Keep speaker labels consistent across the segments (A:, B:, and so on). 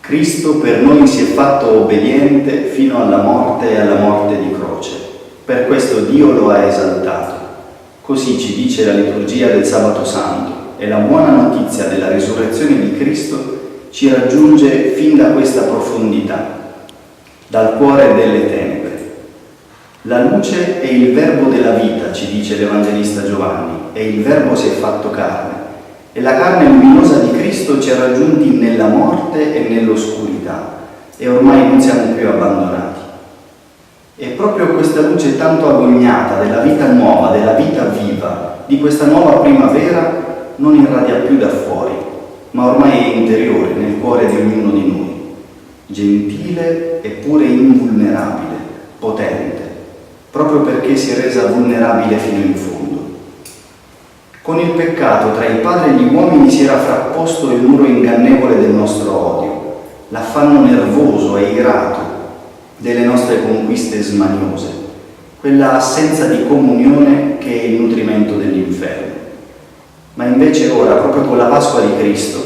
A: Cristo per noi si è fatto obbediente fino alla morte e alla morte di croce. Per questo Dio lo ha esaltato. Così ci dice la liturgia del Sabato Santo, e la buona notizia della risurrezione di Cristo ci raggiunge fin da questa profondità, dal cuore delle tenebre. La luce è il verbo della vita, ci dice l'Evangelista Giovanni, e il verbo si è fatto carne. E la carne luminosa di Cristo ci ha raggiunti nella morte e nell'oscurità, e ormai non siamo più abbandonati. E proprio questa luce tanto agognata della vita nuova, della vita viva, di questa nuova primavera, non irradia più da fuori, ma ormai è interiore, nel cuore di ognuno di noi, gentile eppure invulnerabile, potente, proprio perché si è resa vulnerabile fino in fondo. Con il peccato tra il Padre e gli uomini si era frapposto il muro ingannevole del nostro odio, l'affanno nervoso e irato delle nostre conquiste smaniose, quella assenza di comunione che è il nutrimento dell'inferno. Ma invece ora, proprio con la Pasqua di Cristo,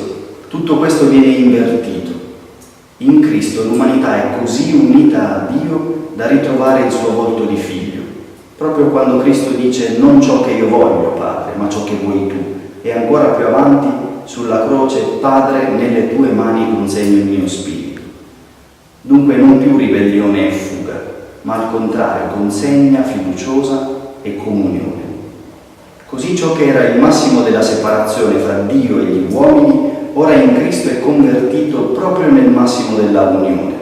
A: tutto questo viene invertito. In Cristo l'umanità è così unita a Dio da ritrovare il suo volto di figlio. Proprio quando Cristo dice non ciò che io voglio, Padre, ma ciò che vuoi tu. E ancora più avanti, sulla croce, Padre, nelle tue mani consegno il mio spirito. Dunque non più ribellione e fuga, ma al contrario consegna fiduciosa e comunione. Così ciò che era il massimo della separazione fra Dio e gli uomini, ora in Cristo è convertito proprio nel massimo della unione,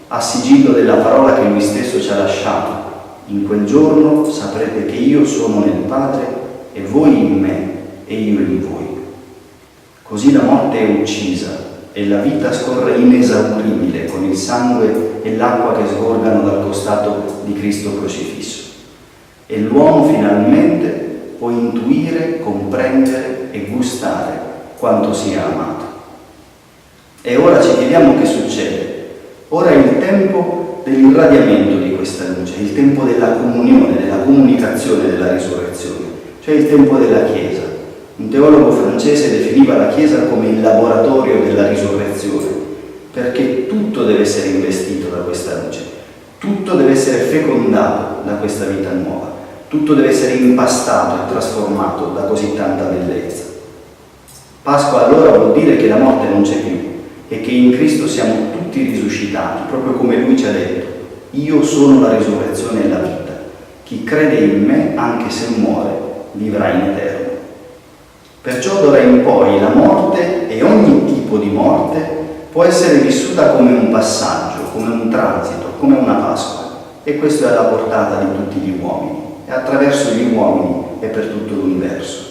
A: a sigillo della parola che Lui stesso ci ha lasciato. In quel giorno saprete che io sono nel Padre e voi in me e io in voi. Così la morte è uccisa e la vita scorre inesauribile con il sangue e l'acqua che sgorgano dal costato di Cristo crocifisso. E l'uomo finalmente può intuire, comprendere e gustare quanto sia amato. E ora ci chiediamo che succede. Ora è il tempo dell'irradiamento di questa luce, il tempo della comunione, della comunicazione della risurrezione, cioè il tempo della Chiesa. Un teologo francese definiva la Chiesa come il laboratorio della risurrezione, perché tutto deve essere investito da questa luce, tutto deve essere fecondato da questa vita nuova, tutto deve essere impastato e trasformato da così tanta bellezza. Pasqua allora vuol dire che la morte non c'è più e che in Cristo siamo tutti risuscitati, proprio come Lui ci ha detto: io sono la risurrezione e la vita. Chi crede in me, anche se muore, vivrà in eterno. Perciò d'ora in poi la morte e ogni tipo di morte può essere vissuta come un passaggio, come un transito, come una Pasqua. E questo è alla portata di tutti gli uomini, e attraverso gli uomini e per tutto l'universo.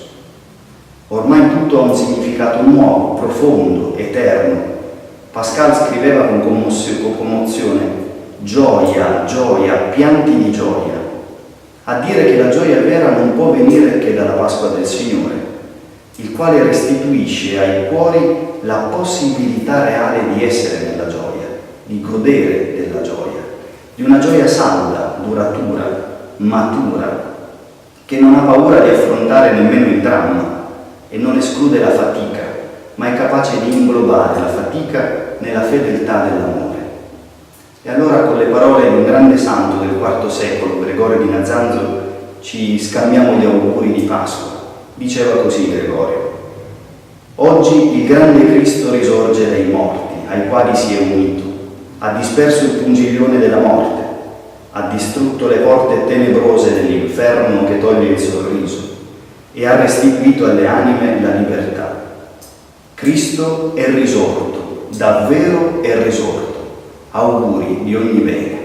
A: Ormai tutto ha un significato nuovo, profondo, eterno. Pascal scriveva con commozione: gioia, gioia, pianti di gioia, a dire che la gioia vera non può venire che dalla Pasqua del Signore, il quale restituisce ai cuori la possibilità reale di essere nella gioia, di godere della gioia, di una gioia salda, duratura, matura, che non ha paura di affrontare nemmeno il dramma e non esclude la fatica, ma è capace di inglobare la fatica nella fedeltà dell'amore. E allora, con le parole di un grande santo del IV secolo, Gregorio di Nazzanzo, ci scambiamo gli auguri di Pasqua. Diceva così Gregorio: oggi il grande Cristo risorge dai morti, ai quali si è unito, ha disperso il pungiglione della morte, ha distrutto le porte tenebrose dell'inferno che toglie il sorriso e ha restituito alle anime la libertà. Cristo è risorto, davvero è risorto. Auguri di ogni bene.